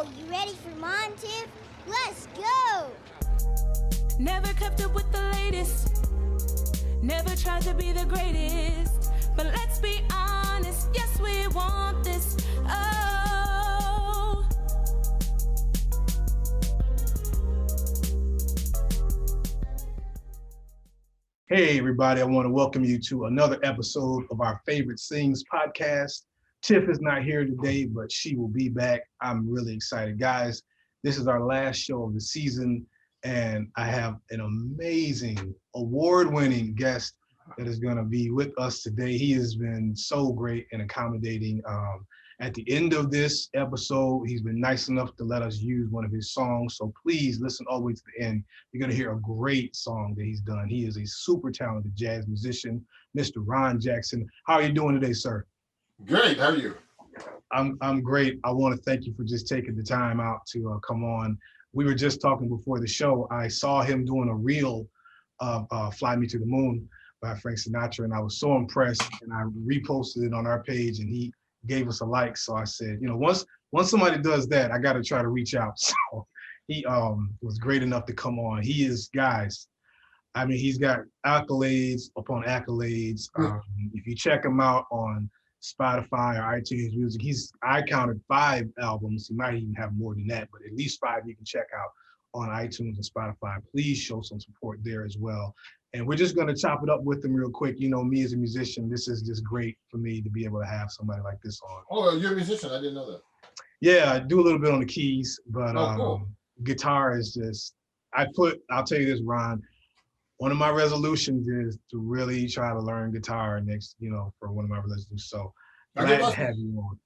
Yo, you ready for mine, Tiff? Let's go! Never kept up with the latest. Never tried to be the greatest. But let's be honest, yes, we want this. Oh. Hey, everybody, I want to welcome you to another episode of our favorite Sings podcast. Tiff is not here today, but she will be back. I'm really excited. Guys, this is our last show of the season, and I have an amazing, award-winning guest that is going to be with us today. He has been so great and accommodating. At the end of this episode, he's been nice enough to let us use one of his songs, so please listen all the way to the end. You're going to hear a great song that he's done. He is a super talented jazz musician, Mr. Ron Jackson. How are you doing today, sir? Great. How are you? I'm great. I want to thank you for just taking the time out to come on. We were just talking before the show. I saw him doing a reel of Fly Me to the Moon by Frank Sinatra, and I was so impressed, and I reposted it on our page, and he gave us a like. So I said, you know, once somebody does that, I got to try to reach out. So he was great enough to come on. He is, guys, I mean, he's got accolades upon accolades. If you check him out on Spotify or iTunes Music, I counted 5 albums. He might even have more than that, but at least 5 you can check out on iTunes and Spotify. Please show some support there as well. And we're just going to chop it up with him real quick. You know, me as a musician, this is just great for me to be able to have somebody like this on. Oh, you're a musician. I didn't know that. Yeah, I do a little bit on the keys, but cool. Guitar is just, I'll tell you this, Ron, one of my resolutions is to really try to learn guitar next, for one of my resolutions. So glad to have you on.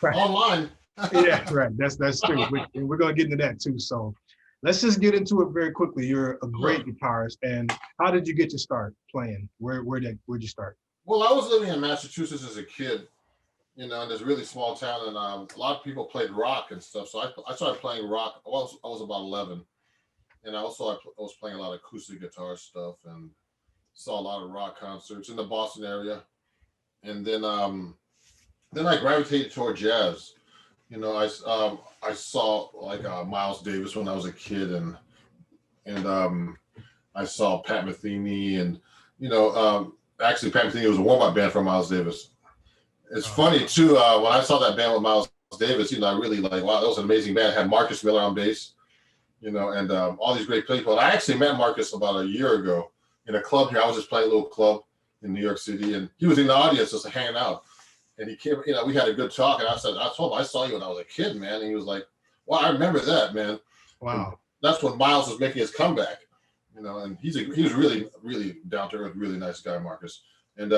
Right. Online. Yeah, right. That's true. We're going to get into that too. So let's just get into it very quickly. You're a great guitarist. And how did you get to start playing? Where'd you start? Well, I was living in Massachusetts as a kid, in this really small town, and a lot of people played rock and stuff. So I started playing rock. I was about 11. And also I was playing a lot of acoustic guitar stuff and saw a lot of rock concerts in the Boston area. And then I gravitated toward jazz. I saw like Miles Davis when I was a kid, and I saw Pat Metheny, and actually Pat Metheny was a warm-up band for Miles Davis. It's funny too, when I saw that band with Miles Davis, I really like, wow, that was an amazing band. It had Marcus Miller on bass. And all these great people. And I actually met Marcus about a year ago in a club here. I was just playing a little club in New York City, and he was in the audience just hanging out. And he came, we had a good talk, and I told him, I saw you when I was a kid, man. And he was like, well, I remember that, man. Wow. And that's when Miles was making his comeback, and he was really, really down to earth, really nice guy, Marcus. And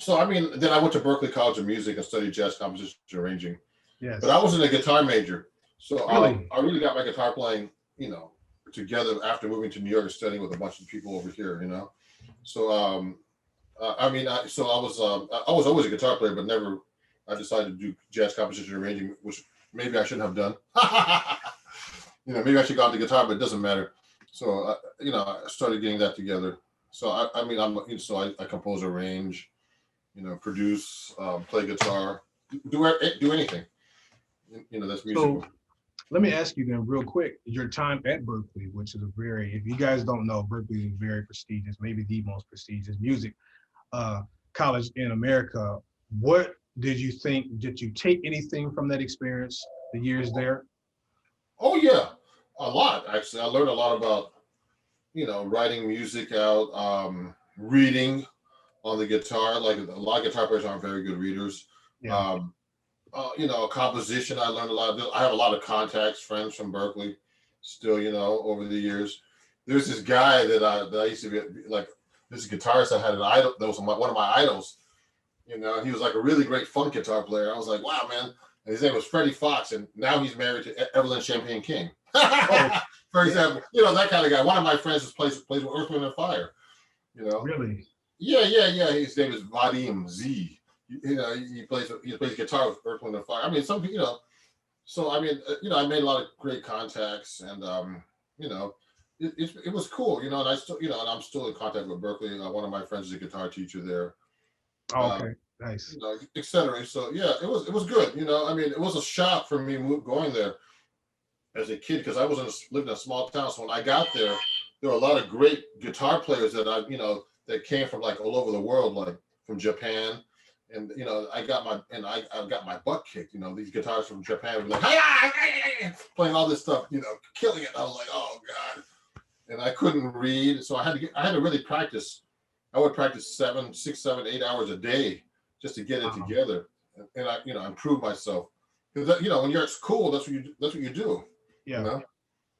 so, then I went to Berkeley College of Music and studied jazz composition arranging. Yes. But I wasn't a guitar major. So Really? I really got my guitar playing, together after moving to New York and studying with a bunch of people over here, So, I was always a guitar player, but I decided to do jazz composition arranging, which maybe I shouldn't have done. Maybe I should go on to guitar, but it doesn't matter. So, I started getting that together. So, I compose, arrange, produce, play guitar, do anything. That's musical. So, let me ask you then real quick, your time at Berkeley, which is if you guys don't know, Berkeley is very prestigious, maybe the most prestigious music college in America. What did you think? Did you take anything from that experience, the years there? Oh yeah, a lot actually. I learned a lot about, writing music out, reading on the guitar. Like a lot of guitar players aren't very good readers. Yeah. Composition, I learned a lot. I have a lot of contacts, friends from Berkeley still, over the years. There's this guy that I used to be like, this guitarist I had an idol, that was one of my idols. He was like a really great funk guitar player. I was like, wow, man. And his name was Freddie Fox, and now he's married to Evelyn Champagne King. For example, that kind of guy. One of my friends plays with Earth, Wind and Fire. Really? Yeah. His name is Vadim Z. He plays guitar with Earth, Wind and Fire. So I made a lot of great contacts, and it was cool, and I still, and I'm still in contact with Berkeley. One of my friends is a guitar teacher there. Oh, okay. Nice. you know, etc. So yeah, it was good. You know, I mean, it was a shock for me going there as a kid because I was lived in a small town. So when I got there, there were a lot of great guitar players that that came from like all over the world, like from Japan. And you know, I got my butt kicked. You know, these guitarists from Japan would be like, "Hi-ya!" playing all this stuff, you know, killing it. I was like, oh god, and I couldn't read, so I had to really practice. I would practice 6, 7, 8 hours a day just to get it together, and I, you know, improve myself. Because you know, when you're at school, that's what you do. Yeah.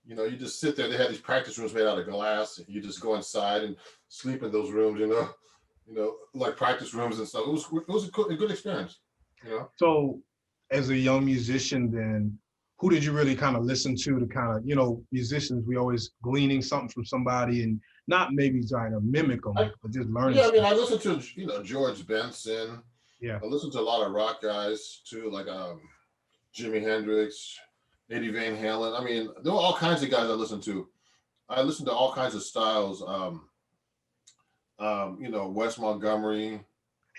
You know, you just sit there. They had these practice rooms made out of glass. And you just go inside and sleep in those rooms. You know, like practice rooms and stuff. It was a good experience. You know. So, as a young musician, then who did you really kind of listen to kind of, you know, musicians? We always gleaning something from somebody and not maybe trying to mimic them, but just learning. Yeah, I mean, I listened to George Benson. Yeah. I listened to a lot of rock guys too, like Jimi Hendrix, Eddie Van Halen. I mean, there were all kinds of guys I listened to. I listened to all kinds of styles. You know, Wes Montgomery.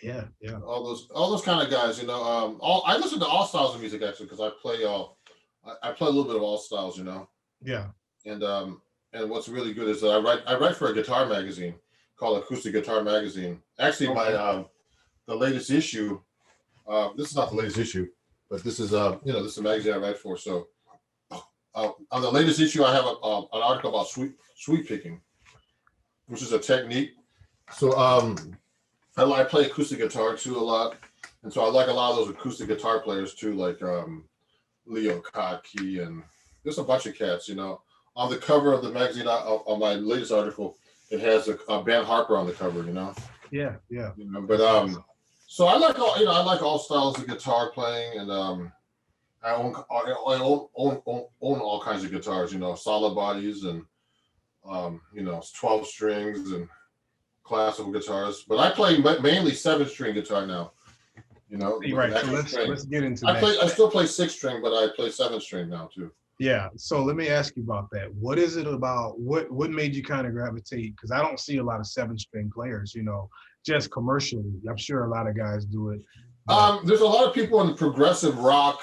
Yeah. All those kind of guys. You know, I listen to all styles of music actually because I play a little bit of all styles. You know. Yeah. And what's really good is that I write for a guitar magazine called Acoustic Guitar Magazine. Actually, my the latest issue. This is not the latest issue, but this is this is a magazine I write for. So on the latest issue, I have an article about sweep picking, which is a technique. So I play acoustic guitar too a lot, and so I like a lot of those acoustic guitar players too, like Leo Kottke, and there's a bunch of cats. You know, on the cover of the magazine, on my latest article, it has a Ben Harper on the cover. You know. Yeah. You know, but so I like all styles of guitar playing, and I own all kinds of guitars. You know, solid bodies and 12 strings and classical guitars. But I play mainly 7-string guitar now. You know, right. So let's get into that. I still play 6-string, but I play 7-string now too. Yeah. So let me ask you about that. What is it about? What made you kind of gravitate? Because I don't see a lot of 7-string players. You know, just commercially. I'm sure a lot of guys do it. There's a lot of people in progressive rock.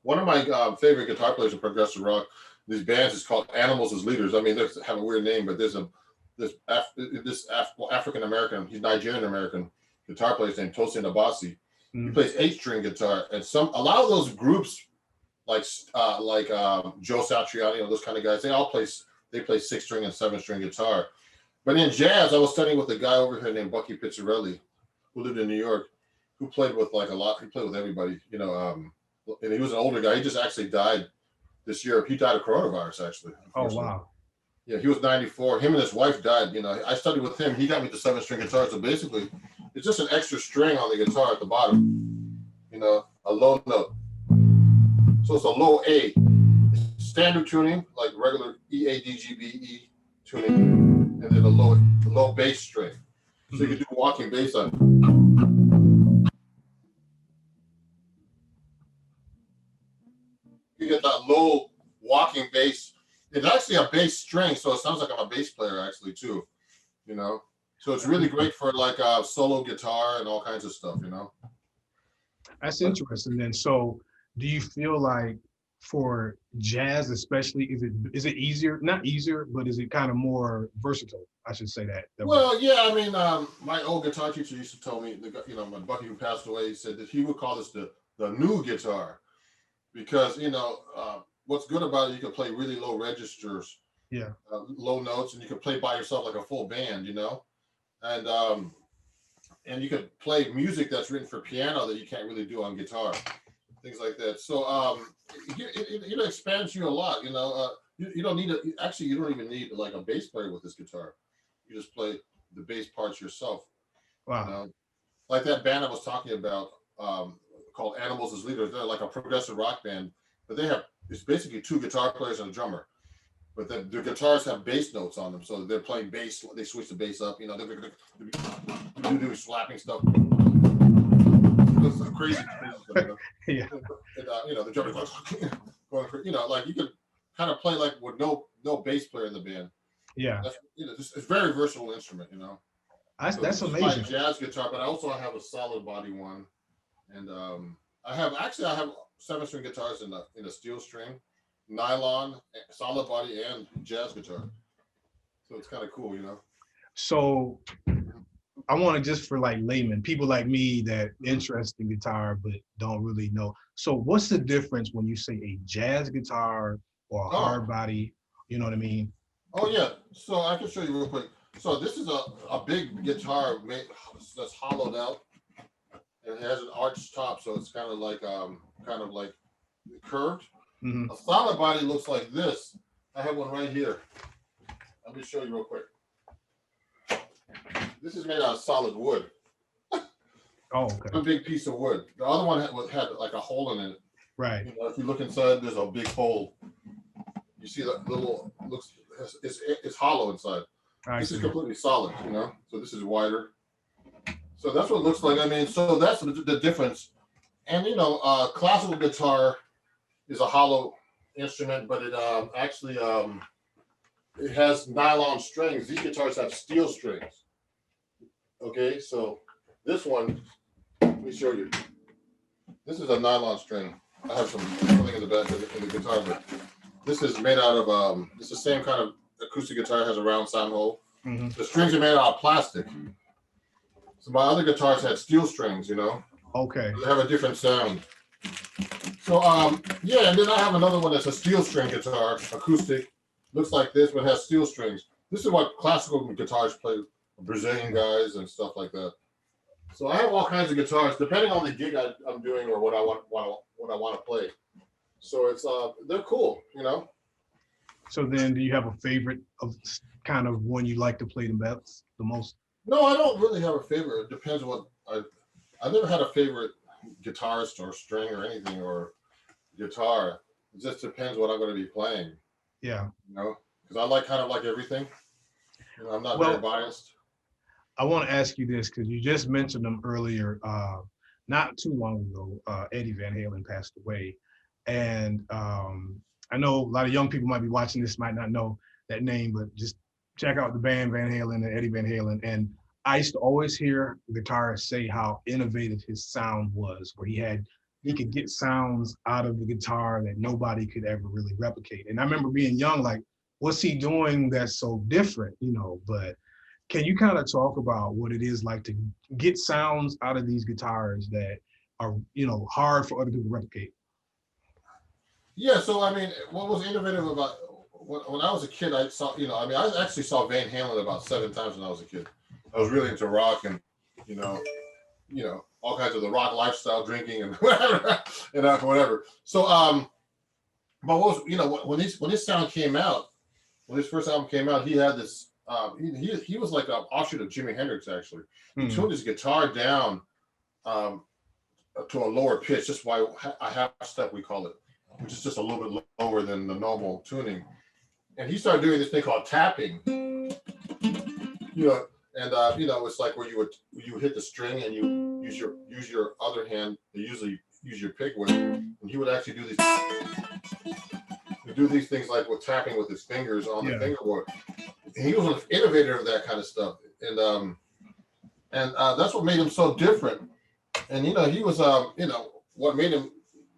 One of my favorite guitar players in progressive rock, these bands is called Animals as Leaders. I mean, they have a weird name, but there's this African American, he's Nigerian American guitar player named Tosin Abasi. He plays 8-string guitar, and a lot of those groups, like Joe Satriani, those kind of guys, they play 6-string and 7-string guitar. But in jazz, I was studying with a guy over here named Bucky Pizzarelli, who lived in New York, who played with like a lot. He played with everybody, you know. And he was an older guy. He just actually died this year. He died of coronavirus, actually. Oh wow. Yeah, he was 94. Him and his wife died. You know, I studied with him. He got me the 7-string guitar. So basically, it's just an extra string on the guitar at the bottom. You know, a low note. So it's a low A. It's standard tuning, like regular E, A, D, G, B, E tuning, and then a low bass string. So you can do walking bass on. You get that low walking bass. It's actually a bass string, so it sounds like I'm a bass player actually too, you know. So it's really great for like a solo guitar and all kinds of stuff, you know. That's interesting. Then, so do you feel like for jazz, especially, is it easier? Not easier, but is it kind of more versatile? I should say that. Well, yeah. I mean, my old guitar teacher used to tell me, my buddy who passed away, he said that he would call this the new guitar, because what's good about it, you can play really low registers, low notes, and you can play by yourself like a full band, you know, and you can play music that's written for piano that you can't really do on guitar, things like that. So it expands you a lot, you know. You don't need you don't even need like a bass player with this guitar. You just play the bass parts yourself. Wow. You know? Like that band I was talking about, called Animals as Leaders. They're like a progressive rock band, but it's basically 2 guitar players and a drummer. But the guitars have bass notes on them, so they're playing bass. They switch the bass up, you know. They're doing slapping stuff. It's crazy. Yeah. And, the drummer goes, like you can kind of play like with no bass player in the band. Yeah. It's a very versatile instrument, you know. So That's this is my amazing. jazz guitar, but I also have a solid body one, and I have 7-string guitars in a steel string, nylon, solid body, and jazz guitar. So it's kind of cool, you know. So I want to, just for like laymen, people like me that interested in guitar but don't really know. So what's the difference when you say a jazz guitar or a hard body? You know what I mean? Oh yeah. So I can show you real quick. So this is a big guitar that's hollowed out, and it has an arched top, so it's kind of like curved. Mm-hmm. A solid body looks like this. I have one right here. Let me show you real quick. This is made out of solid wood. Oh, okay. A big piece of wood. The other one had like a hole in it. Right. You know, if you look inside, there's a big hole. You see that little it's hollow inside. This is completely solid, you know. So this is wider. So that's what it looks like. I mean, so that's the difference. And you know, classical guitar is a hollow instrument, but it actually it has nylon strings. These guitars have steel strings. Okay, so this one, let me show you. This is a nylon string. I have something in the back of the guitar, but this is made out of it's the same kind of acoustic guitar, has a round sound hole. Mm-hmm. The strings are made out of plastic. So my other guitars had steel strings, you know. Okay. They have a different sound. So yeah, and then I have another one that's a steel string guitar, acoustic. Looks like this, but has steel strings. This is what classical guitars play, Brazilian guys and stuff like that. So I have all kinds of guitars, depending on the gig I'm doing or what I want to play. So it's they're cool, you know. So then, do you have a favorite of kind of one you like to play the most? No, I don't really have a favorite. It depends what I've never had a favorite guitarist or string or anything or guitar. It just depends what I'm going to be playing. Yeah. You know, because I like kind of like everything. You know, I'm not very biased. I want to ask you this because you just mentioned them earlier. Not too long ago, Eddie Van Halen passed away, and I know a lot of young people might be watching this, might not know that name, but just check out the band Van Halen and Eddie Van Halen. And I used to always hear guitarists say how innovative his sound was, where he could get sounds out of the guitar that nobody could ever really replicate. And I remember being young, like, what's he doing that's so different, you know? But can you kind of talk about what it is like to get sounds out of these guitars that are, you know, hard for other people to replicate? Yeah, so I mean, what was innovative about when I was a kid, I saw, you know, I mean, I actually saw Van Halen about 7 times when I was a kid. I was really into rock and, you know, all kinds of the rock lifestyle, drinking and whatever, and whatever. So, but what was, you know, when this sound came out, when his first album came out, he had this, he was like an offshoot of Jimi Hendrix, actually. He tuned his guitar down to a lower pitch, just by a half step, we call it, which is just a little bit lower than the normal tuning. And he started doing this thing called tapping, you know, and you know, it's like where you would hit the string and you use your other hand to usually use your pick with, and he would actually do these things like with tapping with his fingers on the fingerboard. And he was an innovator of that kind of stuff, and that's what made him so different. And you know, he was you know, what made him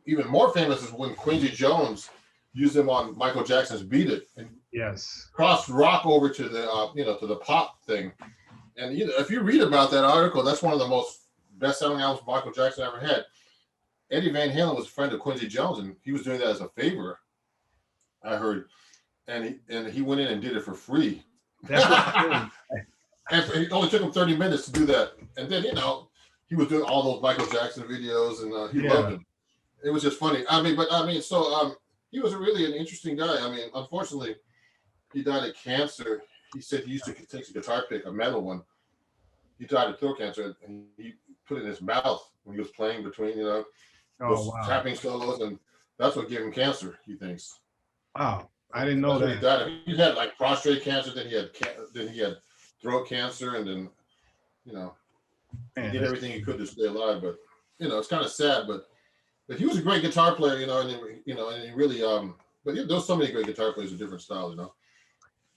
even more famous is when Quincy Jones used him on Michael Jackson's "Beat It" and crossed rock over to the you know, to the pop thing. And you know, if you read about that article, that's one of the most best-selling albums Michael Jackson ever had. Eddie Van Halen was a friend of Quincy Jones, and he was doing that as a favor, I heard. And he went in and did it for free. That's what and it only took him 30 minutes to do that. And then, you know, he was doing all those Michael Jackson videos, and he loved him. It was just funny. So he was really an interesting guy. I mean, unfortunately, he died of cancer. He said he used to take a guitar pick, a metal one. He died of throat cancer, and he put it in his mouth when he was playing between, you know, those tapping solos, and that's what gave him cancer, he thinks. Wow, I didn't know that. He died. He had like prostate cancer, then he had throat cancer, and then, you know, he did everything he could to stay alive. But you know, it's kind of sad. But he was a great guitar player, you know, and he really but there's so many great guitar players with different styles, you know.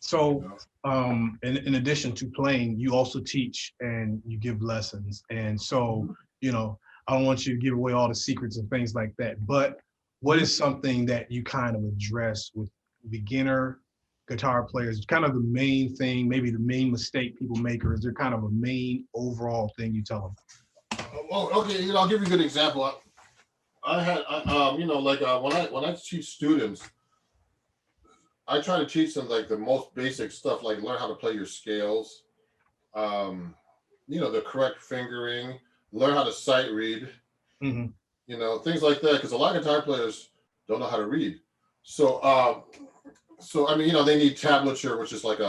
So, in addition to playing, you also teach and you give lessons. And so, I don't want you to give away all the secrets and things like that, but what is something that you kind of address with beginner guitar players? Kind of the main thing, maybe the main mistake people make, or is there kind of a main overall thing you tell them? Well, okay, I'll give you a good example. When I teach students, I try to teach them like the most basic stuff, like learn how to play your scales, the correct fingering, learn how to sight read, things like that. Because a lot of guitar players don't know how to read. So, they need tablature, which is like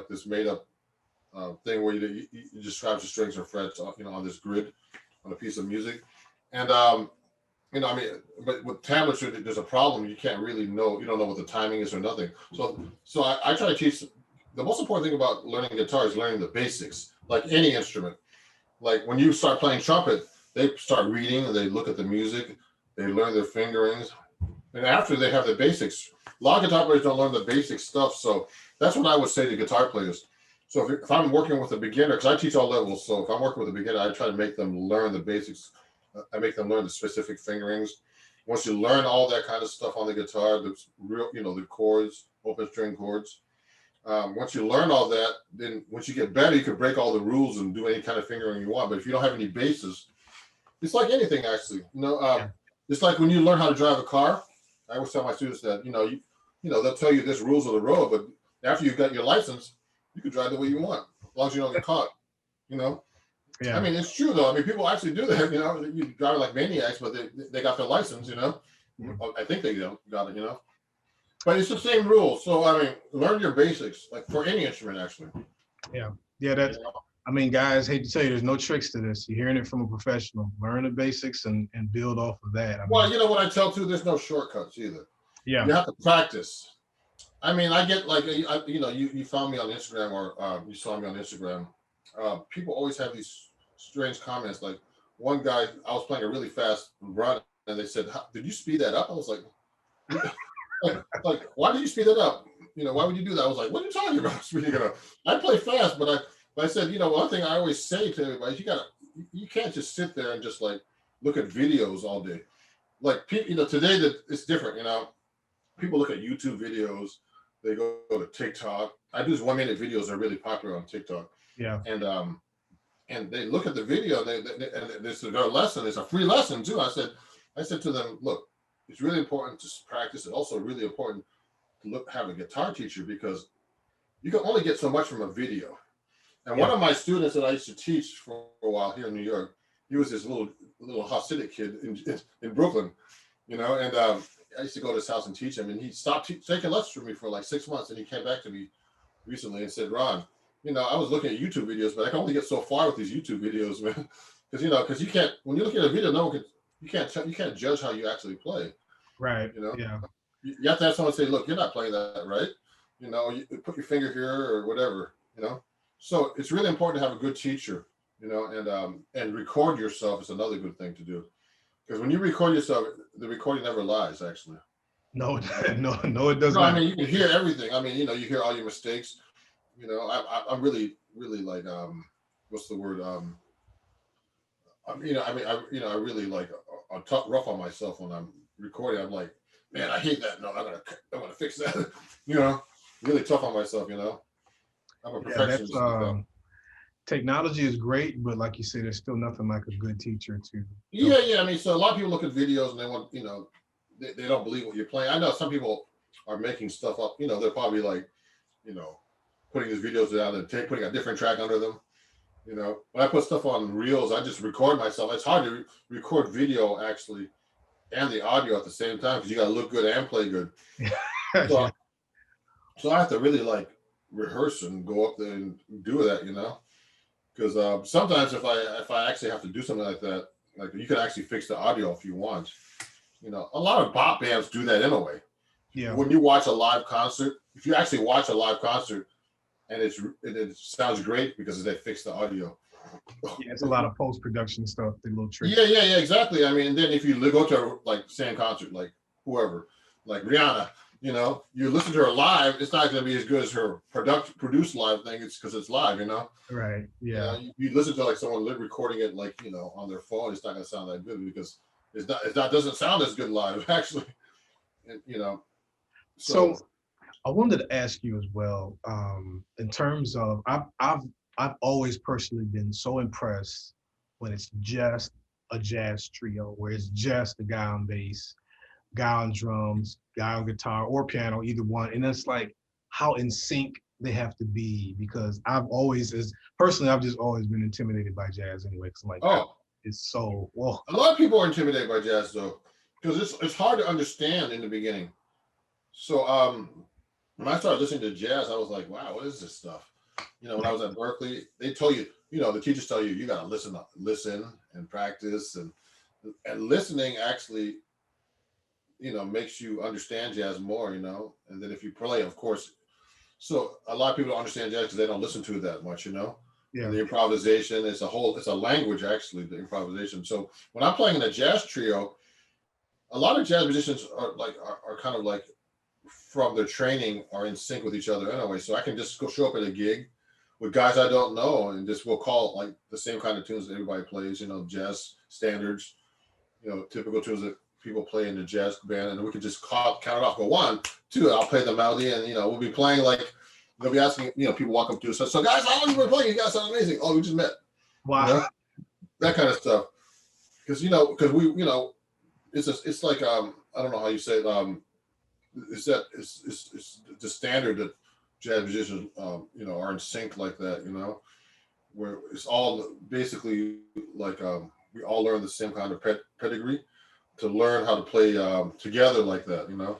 this made up thing where you describe the strings or frets, on this grid on a piece of music, and but with tablature, there's a problem. You can't really know. You don't know what the timing is or nothing. So I try to teach. The most important thing about learning guitar is learning the basics, like any instrument. Like when you start playing trumpet, they start reading and they look at the music, they learn their fingerings, and after they have the basics. A lot of guitar players don't learn the basic stuff, so that's what I would say to guitar players. So if I'm working with a beginner, because I teach all levels, so if I'm working with a beginner, I try to make them learn the basics. I make them learn the specific fingerings. Once you learn all that kind of stuff on the guitar, the real, the chords, open string chords. Once you learn all that, then once you get better, you can break all the rules and do any kind of fingering you want. But if you don't have any bases, it's like anything actually. It's like when you learn how to drive a car. I always tell my students that they'll tell you there's rules of the road, but after you got your license, you can drive the way you want, as long as you don't get caught. Yeah. I mean, it's true though. I mean, people actually do that. You drive like maniacs, but they got their license. I think they got it. But it's the same rule. So I mean, learn your basics, like for any instrument, actually. Yeah. That's. I mean, guys, hate to tell you, there's no tricks to this. You're hearing it from a professional. Learn the basics and build off of that. Well, what I tell too, there's no shortcuts either. Yeah. You have to practice. I mean, I get like, you found me on Instagram or you saw me on Instagram. People always have these strange comments. Like one guy, I was playing a really fast run and they said, did you speed that up? I was like, why did you speed that up? Why would you do that? I was like, what are you talking about? Speeding it up? I play fast, but I said, one thing I always say to everybody is you can't just sit there and just like look at videos all day. Like people, today that it's different, people look at YouTube videos, they go to TikTok. I do these 1 minute videos that are really popular on TikTok. Yeah. And they look at the video and this is their lesson. It's a free lesson too. I said to them, look, it's really important to practice. It's also really important to have a guitar teacher because you can only get so much from a video. And one of my students that I used to teach for a while here in New York, he was this little Hasidic kid in Brooklyn, and I used to go to his house and teach him, and he stopped taking lessons from me for like 6 months, and he came back to me recently and said, Ron, I was looking at YouTube videos, but I can only get so far with these YouTube videos, man, because you can't, when you look at a video, you can't judge how you actually play. Right. Yeah. You have to have someone say, look, you're not playing that right. You put your finger here or whatever, So it's really important to have a good teacher, and record yourself is another good thing to do. Because when you record yourself, the recording never lies, actually. No, it doesn't. No, I mean, you can hear everything. I mean, you hear all your mistakes. I'm really, really like, what's the word? I really like, I'm rough on myself when I'm recording. I'm like, man, I hate that. No, I'm gonna fix that. Really tough on myself. I'm a perfectionist. Technology is great, but like you said, there's still nothing like a good teacher to. Yeah. I mean, so a lot of people look at videos and they want, they don't believe what you're playing. I know some people are making stuff up. They're probably like, putting these videos down and putting a different track under them. When I put stuff on reels, I just record myself. It's hard to record video actually and the audio at the same time because you got to look good and play good. So I have to really like rehearse and go up there and do that, because sometimes if I actually have to do something like that, like you can actually fix the audio if you want. A lot of pop bands do that anyway. Yeah. When you watch a live concert, if you actually watch a live concert and it sounds great because they fix the audio. Yeah, it's a lot of post-production stuff, the little tricks. Yeah, exactly. I mean, then if you go to like same concert, like whoever, like Rihanna, You know, you listen to her live, it's not going to be as good as her produced live thing. It's because it's live, you know. Right. Yeah. You listen to like someone recording it, like, you know, on their phone. It's not going to sound that good because it doesn't sound as good live actually. And, you know. So I wanted to ask you as well, in terms of I've always personally been so impressed when it's just a jazz trio, where it's just the guy on bass, guy on drums, guy on guitar or piano, either one. And it's like how in sync they have to be, because I've just always been intimidated by jazz anyway. Cause I'm like, it's so, whoa. A lot of people are intimidated by jazz though, because it's hard to understand in the beginning. So when I started listening to jazz, I was like, wow, what is this stuff? You know, when I was at Berkeley, they told you, you know, the teachers tell you, you got to listen and practice, and listening actually, you know, makes you understand jazz more, you know. And then if you play, of course, so a lot of people don't understand jazz because they don't listen to it that much, you know. Yeah. And the improvisation is it's a language actually, the improvisation. So when I'm playing in a jazz trio, a lot of jazz musicians are kind of like, from their training, are in sync with each other anyway. So I can just go show up at a gig with guys I don't know, and just we'll call like the same kind of tunes that everybody plays, you know, jazz standards, you know, typical tunes that people play in the jazz band, and we could just count it off, go 1, 2, I'll play the melody, and, you know, we'll be playing like, they'll be asking, you know, people walk up to us, so guys, how long you been playing? You guys sound amazing. Oh, we just met. Wow. You know? That kind of stuff. Because, you know, we, you know, it's like, I don't know how you say it, it's the standard that jazz musicians, you know, are in sync like that, you know, where it's all basically like, we all learn the same kind of pedigree to learn how to play together like that, you know.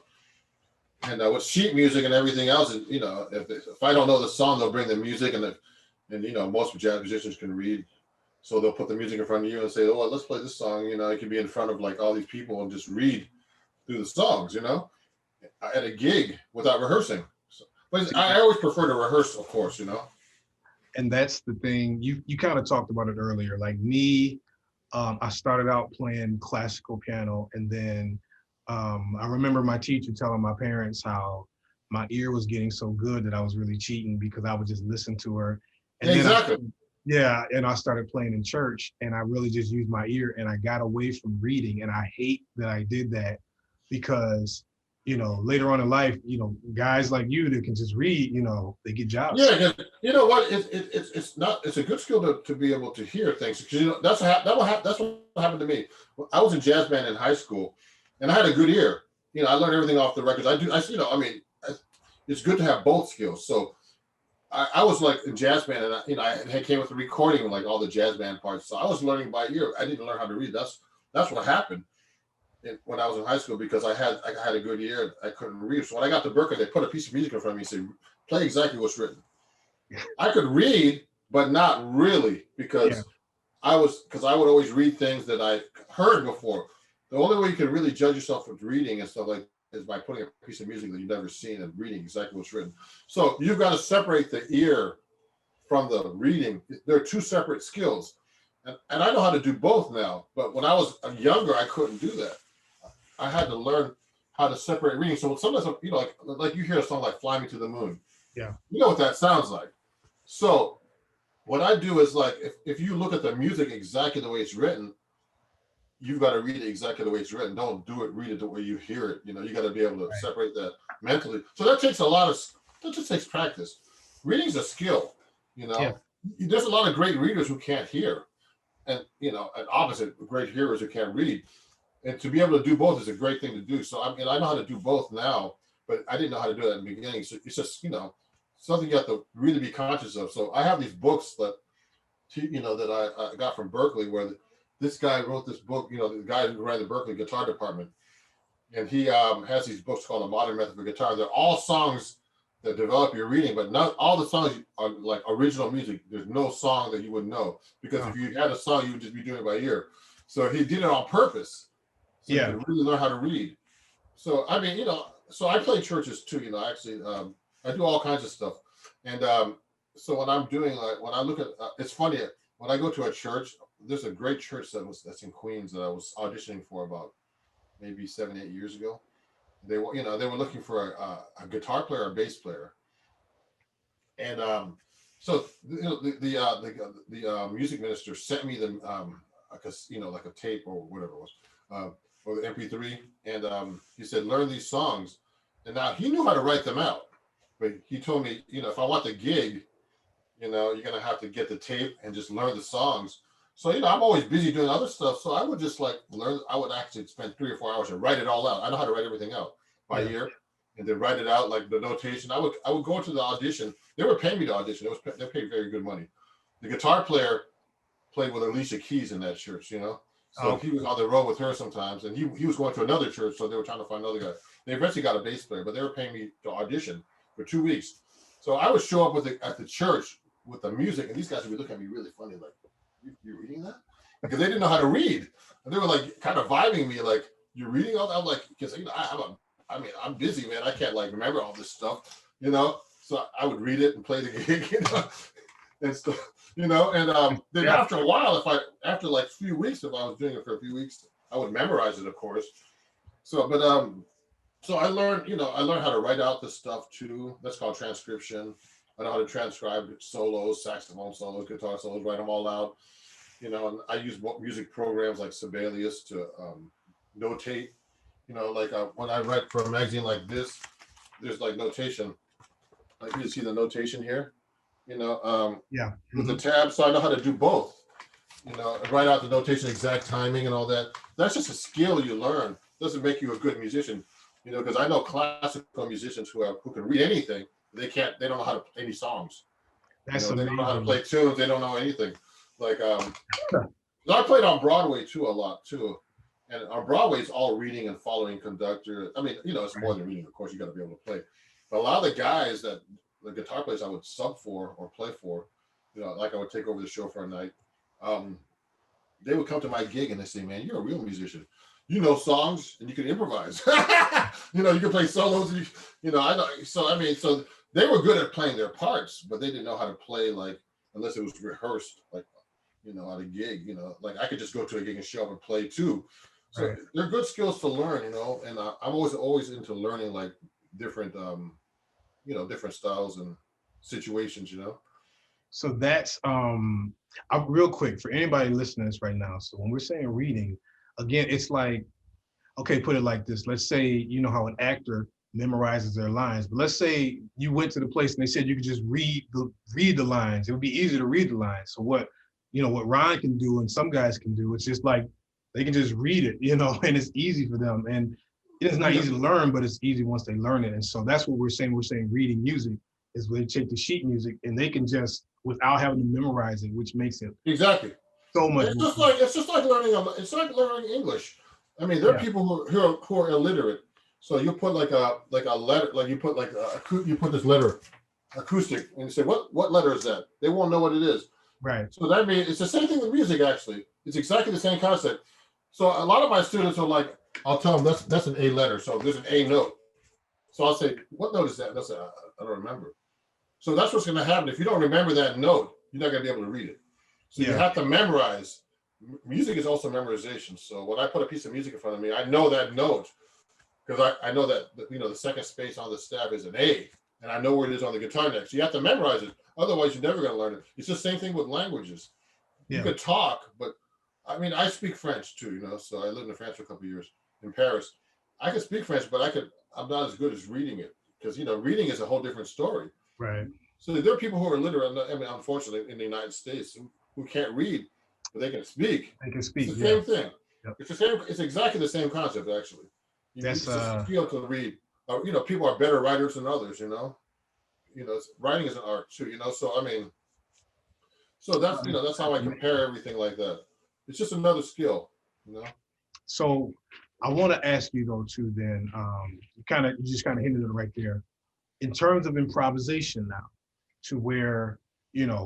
And with sheet music and everything else, you know, if I don't know the song, they'll bring the music, and you know, most jazz musicians can read, so they'll put the music in front of you and say, oh, well, let's play this song. You know, it can be in front of like all these people and just read through the songs, you know, at a gig without rehearsing. So, but I always prefer to rehearse, of course, you know. And that's the thing, you kind of talked about it earlier, like me, I started out playing classical piano, and then I remember my teacher telling my parents how my ear was getting so good that I was really cheating because I would just listen to her. And exactly. And I started playing in church, and I really just used my ear, and I got away from reading. And I hate that I did that, because, you know, later on in life, you know, guys like you that can just read, you know, they get jobs. Yeah, you know what? It's a good skill to be able to hear things, because, you know, that's what happened to me. I was in jazz band in high school, and I had a good ear. You know, I learned everything off the records. You know, I mean, it's good to have both skills. So I was like in jazz band, and I came with the recording like all the jazz band parts. So I was learning by ear. I didn't learn how to read. That's what happened when I was in high school, because I had a good ear. I couldn't read. So when I got to Berkeley, they put a piece of music in front of me and said, play exactly what's written. I could read, but not really, because I would always read things that I heard before. The only way you can really judge yourself with reading and stuff like is by putting a piece of music that you've never seen and reading exactly what's written. So you've got to separate the ear from the reading. They're two separate skills. And I know how to do both now, but when I was younger, I couldn't do that. I had to learn how to separate reading. So sometimes, you know, like you hear a song like Fly Me to the Moon. Yeah. You know what that sounds like. So what I do is, like, if you look at the music exactly the way it's written, you've got to read it exactly the way it's written. Don't read it the way you hear it. You know, you got to be able to separate that mentally. So that just takes practice. Reading's a skill, you know. There's a lot of great readers who can't hear, and, you know, and opposite, great hearers who can't read. And to be able to do both is a great thing to do. So I mean, I know how to do both now, but I didn't know how to do that in the beginning. So it's just, you know, something you have to really be conscious of. So I have these books that, you know, that I got from Berkeley, where this guy wrote this book, you know, the guy who ran the Berkeley guitar department. And he has these books called The Modern Method for Guitar. They're all songs that develop your reading, but not all the songs are like original music. There's no song that you would know, because if you had a song, you would just be doing it by ear. So he did it on purpose. So you can really learn how to read. So, I mean, you know, so I play churches too, you know, actually, I do all kinds of stuff. And so when I'm doing, like, when I look at, it's funny, when I go to a church, there's a great church that's in Queens that I was auditioning for about maybe 7-8 years ago. They were, they were looking for a guitar player, or a bass player, and so the music minister sent me the like a tape or whatever it was, or the MP3, and he said, learn these songs, and now he knew how to write them out, but he told me, if I want the gig, you're gonna have to get the tape and just learn the songs. So, I'm always busy doing other stuff. So I would just learn. I would actually spend 3 or 4 hours and write it all out. I know how to write everything out by ear, and then write it out, like the notation. I would go to the audition. They were paying me to audition. They paid very good money. The guitar player played with Alicia Keys in that church, So he was on the road with her sometimes, and he was going to another church. So they were trying to find another guy. They eventually got a bass player, but they were paying me to audition for 2 weeks. So I would show up at the church with the music, and these guys would be looking at me really funny, like, you reading that? Because they didn't know how to read, and they were like kind of vibing me, like, you're reading all that? I'm like, because I'm busy, man. I can't remember all this stuff, So I would read it and play the gig, and stuff, and then after a while, after like a few weeks, if I was doing it for a few weeks, I would memorize it, of course. So, but so I learned how to write out this stuff too. That's called transcription. I know how to transcribe solos, saxophone solos, guitar solos, write them all out. And I use music programs like Sibelius to notate. When I write for a magazine like this, there's notation. Like you see the notation here, with the tab. So I know how to do both. Write out the notation, exact timing, and all that. That's just a skill you learn. It doesn't make you a good musician. Because I know classical musicians who can read anything. They don't know how to play any songs. They don't know how to play tunes. They don't know anything. I played on Broadway too a lot too, and on Broadway it's all reading and following conductor. I mean, it's more than reading. Of course, you got to be able to play. But a lot of the guys the guitar players I would sub for or play for, I would take over the show for a night. They would come to my gig and they say, "Man, you're a real musician. You know songs and you can improvise. You can play solos. And I know." So they were good at playing their parts, but they didn't know how to play unless it was rehearsed, at a gig. I could just go to a gig and show up and play too. So right. They're good skills to learn, And I'm always into learning different, different styles and situations, So that's real quick for anybody listening to this right now. So when we're saying reading, again, it's okay, put it like this. Let's say, how an actor memorizes their lines, but let's say you went to the place and they said you could just read the lines. It would be easy to read the lines. So what Ron can do and some guys can do, it's just they can just read it, and it's easy for them. And it's not easy to learn, but it's easy once they learn it. And so that's what we're saying. We're saying reading music is when they take the sheet music and they can just, without having to memorize it, which makes it exactly so much. It's just like learning. It's like learning English. I mean, there are people who are illiterate. So you put a letter, you put this letter, acoustic, and you say, what letter is that? They won't know what it is. Right. So that means it's the same thing with music. Actually, it's exactly the same concept. So a lot of my students are I'll tell them that's an A letter. So there's an A note. So I'll say, what note is that? They'll say, I don't remember. So that's what's going to happen. If you don't remember that note, you're not going to be able to read it. So you have to memorize. Music is also memorization. So when I put a piece of music in front of me, I know that note because I know that the second space on the staff is an A, and I know where it is on the guitar neck. So you have to memorize it. Otherwise, you're never going to learn it. It's the same thing with languages. You could talk, but I speak French too. So I lived in France for a couple of years in Paris. I can speak French, but I'm not as good as reading it because reading is a whole different story. Right. So there are people who are illiterate. Unfortunately, in the United States, who can't read, but they can speak. They can speak. It's the same thing. Yep. It's the same. It's exactly the same concept, actually. That's just a skill to read. People are better writers than others. Writing is an art too. So that's how I compare everything like that. It's just another skill. So I want to ask you though too. Then you just kind of hinted it right there. In terms of improvisation now, to where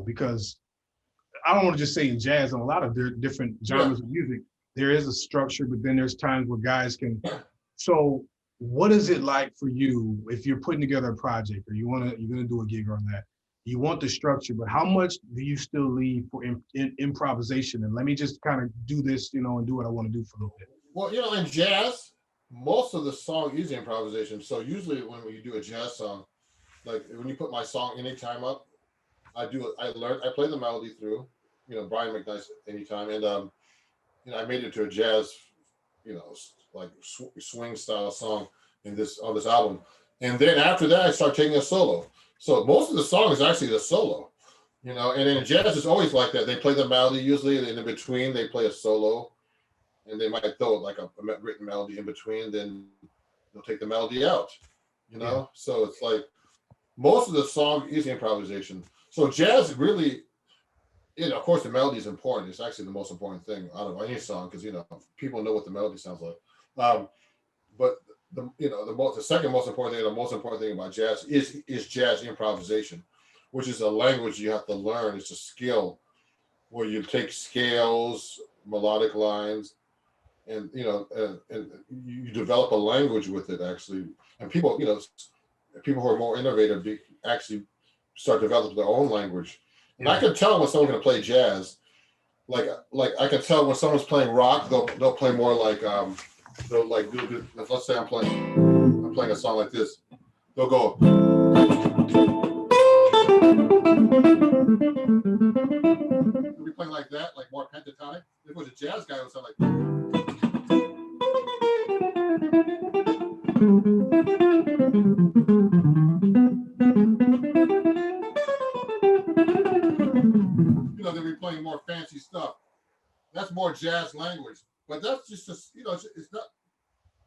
because I don't want to just say in jazz, in a lot of different genres of music, there is a structure, but then there's times where guys can. So what is it like for you if you're putting together a project or you're gonna do a gig on that? You want the structure, but how much do you still leave for improvisation? And let me just kind of do this, and do what I want to do for a little bit. Well, in jazz, most of the song is improvisation. So usually when you do a jazz song, like when you put my song Anytime up, I play the melody through, Brian McKnight's Anytime, and I made it to a jazz, like swing style song on this album. And then after that, I start taking a solo. So most of the song is actually the solo, and in jazz, it's always like that. They play the melody usually, and in between, they play a solo, and they might throw like a written melody in between, then they'll take the melody out, Yeah. So it's like most of the song is improvisation. So jazz really, of course, the melody is important. It's actually the most important thing out of any song because people know what the melody sounds like. But the second most important thing, the most important thing about jazz is jazz improvisation, which is a language you have to learn. It's a skill where you take scales, melodic lines, and and you develop a language with it actually. And people who are more innovative actually start developing their own language. And I can tell when someone's going to play jazz. Like I can tell when someone's playing rock, they'll play more like they'll like do. Let's say I'm playing a song like this. They'll go. They'll be playing like that, like more pentatonic. If it was a jazz guy, it would sound like. They'll be playing more fancy stuff. That's more jazz language, but that's just it's not.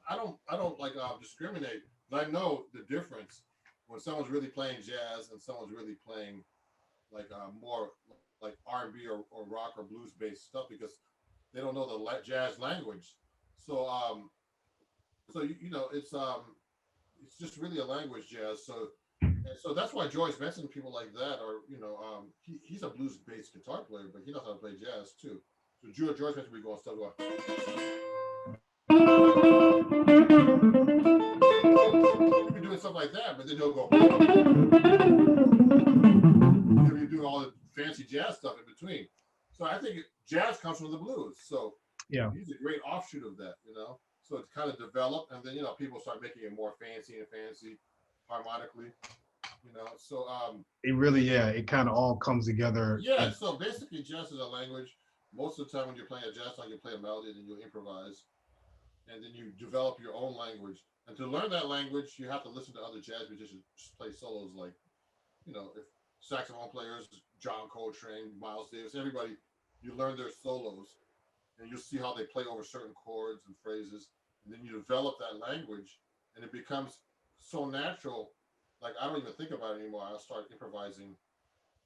I don't like discriminate, but I know the difference when someone's really playing jazz and someone's really playing like more like R&B or rock or blues based stuff because they don't know the jazz language. So it's just really a language, jazz. So that's why Joyce Benson, people like that, are he's a blues based guitar player, but he knows how to play jazz too. So George Benson will be going stuff going. He'll be doing stuff like that, but then he'll go. He'll be doing all the fancy jazz stuff in between. So I think jazz comes from the blues. So he's a great offshoot of that, So it's kind of developed, and then people start making it more fancy harmonically. So it really, it kind of all comes together. Yeah, so basically jazz is a language. Most of the time when you're playing a jazz song, you play a melody, and then you improvise, and then you develop your own language. And to learn that language, you have to listen to other jazz musicians play solos, like if saxophone players, John Coltrane, Miles Davis, everybody. You learn their solos, and you'll see how they play over certain chords and phrases, and then you develop that language, and it becomes so natural. Like I don't even think about it anymore. I'll start improvising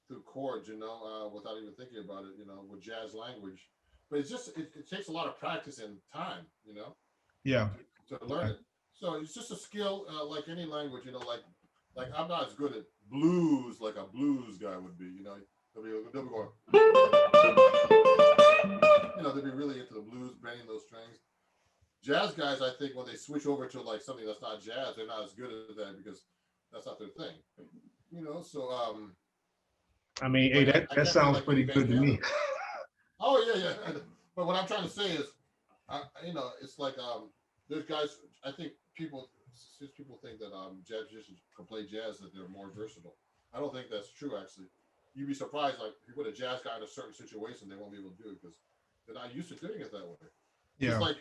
through chords, without even thinking about it, with jazz language. But it's just it takes a lot of practice and time, Yeah. To learn it. So it's just a skill, like any language, like I'm not as good at blues like a blues guy would be, They'll be going, they'll be really into the blues, bending those strings. Jazz guys, I think, when they switch over to like something that's not jazz, they're not as good at that because that's not their thing, So I mean, hey, that sounds pretty good to me. Oh yeah. But what I'm trying to say is, it's like there's guys. I think people think that jazz musicians can play jazz, that they're more versatile. I don't think that's true. Actually, you'd be surprised. Like if you put a jazz guy in a certain situation, they won't be able to do it because they're not used to doing it that way. Yeah. It's like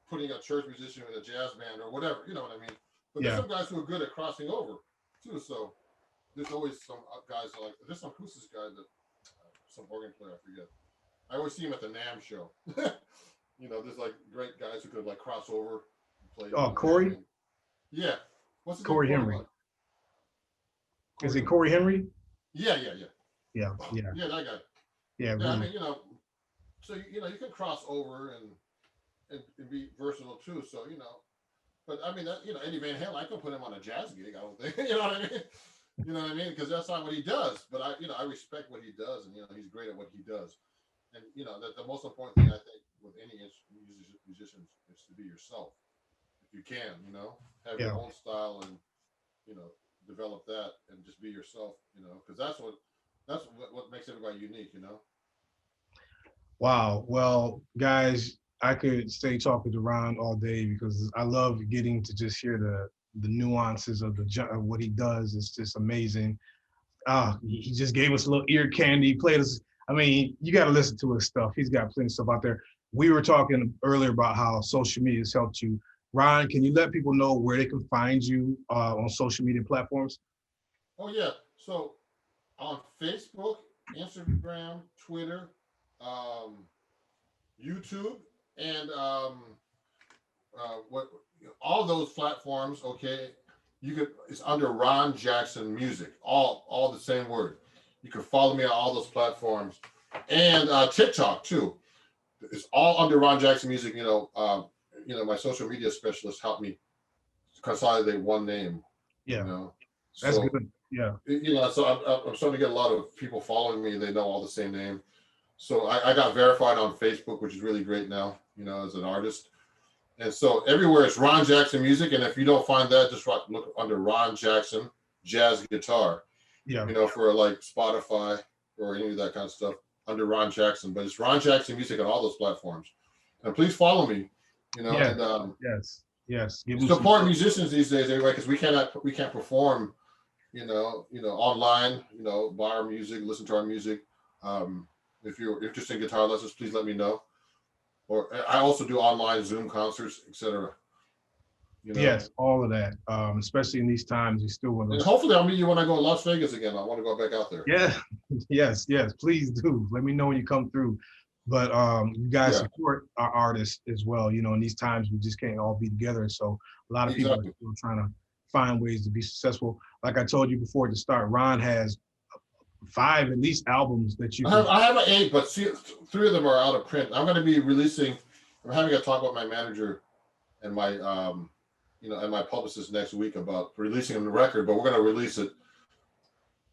putting a church musician in a jazz band or whatever. You know what I mean? But there's some guys who are good at crossing over too. So there's always some guys like there's some acoustic guy that some organ player, I forget. I always see him at the NAMM show. There's like great guys who could like cross over and play. Oh, Corey? Yeah. What's his Corey name? Henry. Is it Corey Henry? Yeah. Yeah, that guy. Yeah, really. I mean, so you can cross over and be versatile too. So but I mean that Eddie Van Halen, I could put him on a jazz gig. I don't think. You know what I mean? You know what I mean? Because that's not what he does. But I respect what he does, and he's great at what he does. And that the most important thing I think with any musician is to be yourself. If you can, have your own style and develop that and just be yourself. Because that's what makes everybody unique. Wow. Well, guys, I could stay talking to Ron all day because I love getting to just hear the nuances of of what he does. It's just amazing. He just gave us a little ear candy, played us. I mean, you got to listen to his stuff. He's got plenty of stuff out there. We were talking earlier about how social media has helped you. Ron, can you let people know where they can find you on social media platforms? Oh yeah. So on Facebook, Instagram, Twitter, YouTube, and all those platforms. Okay, it's under Ron Jackson Music. All the same word. You can follow me on all those platforms, and TikTok too. It's all under Ron Jackson Music. My social media specialist helped me consolidate one name. Yeah, that's good. Yeah. So I'm starting to get a lot of people following me. They know all the same name. So I got verified on Facebook, which is really great now, as an artist. And so everywhere it's Ron Jackson Music. And if you don't find that, just look under Ron Jackson Jazz Guitar. Yeah. For like Spotify or any of that kind of stuff under Ron Jackson. But it's Ron Jackson Music on all those platforms. And please follow me, and yes. Support musicians these days, everybody, because we can't perform, online, buy our music, listen to our music. If you're interested in guitar lessons, please let me know. Or I also do online Zoom concerts, etc. Yes, all of that. Especially in these times, we still want to. And hopefully, I'll meet you when I go to Las Vegas again. I want to go back out there. Yeah, yes, please do. Let me know when you come through. But you guys support our artists as well. In these times, we just can't all be together. So a lot of people are still trying to find ways to be successful. Like I told you before at the start, Ron has 5 at least albums that you. I have 8, but 3 of them are out of print. I'm going to be releasing. I'm having a talk with my manager and my and my publicist next week about releasing the record. But we're going to release it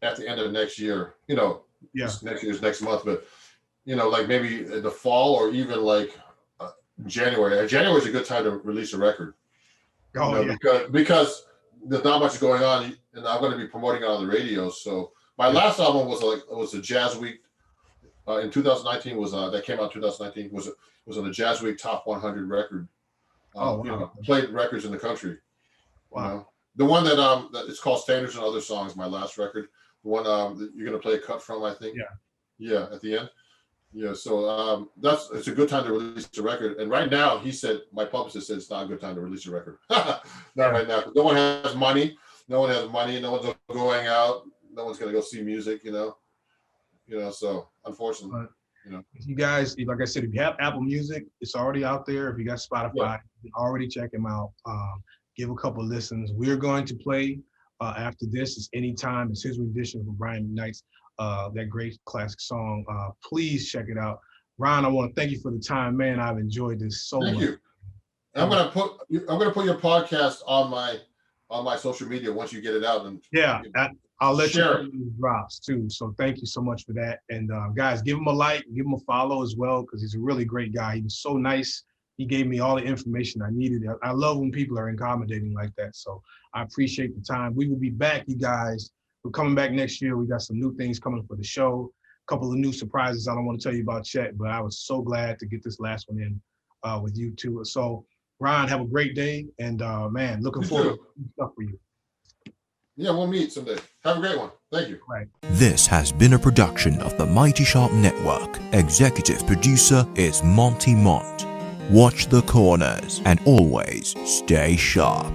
at the end of next year. Next month, but. Like maybe in the fall or even like January. January is a good time to release a record. Because there's not much going on, and I'm going to be promoting it on the radio. So my last album was a Jazz Week in 2019. That came out in 2019. Was on the Jazz Week Top 100 record. Played records in the country. Wow. The one that it's called Standards and Other Songs. My last record. The one that you're going to play a cut from, I think. Yeah. At the end. Yeah, so it's a good time to release a record. And right now, my publicist said it's not a good time to release a record. Right now. No one has money. No one's going out. No one's going to go see music, so unfortunately, If you guys, like I said, if you have Apple Music, it's already out there. If you got Spotify, you can already check them out. Give a couple of listens. We're going to play after this. It's Anytime. It's his rendition of Brian McKnight's that great classic song. Please check it out. Ron, I want to thank you for the time, man. I've enjoyed this so much. Thank you. I'm gonna put your podcast on my social media once you get it out. And I'll let you know when it drops too. So thank you so much for that. And guys, give him a like, give him a follow as well, because he's a really great guy. He was so nice. He gave me all the information I needed. I love when people are accommodating like that. So I appreciate the time. We will be back, you guys. We're coming back next year. We got some new things coming for the show. A couple of new surprises I don't want to tell you about yet, but I was so glad to get this last one in with you too. So Ron, have a great day. And man, looking forward to stuff for you. Yeah, we'll meet someday. Have a great one. Thank you. Right. This has been a production of the Mighty Sharp Network. Executive producer is Monty Mont. Watch the corners and always stay sharp.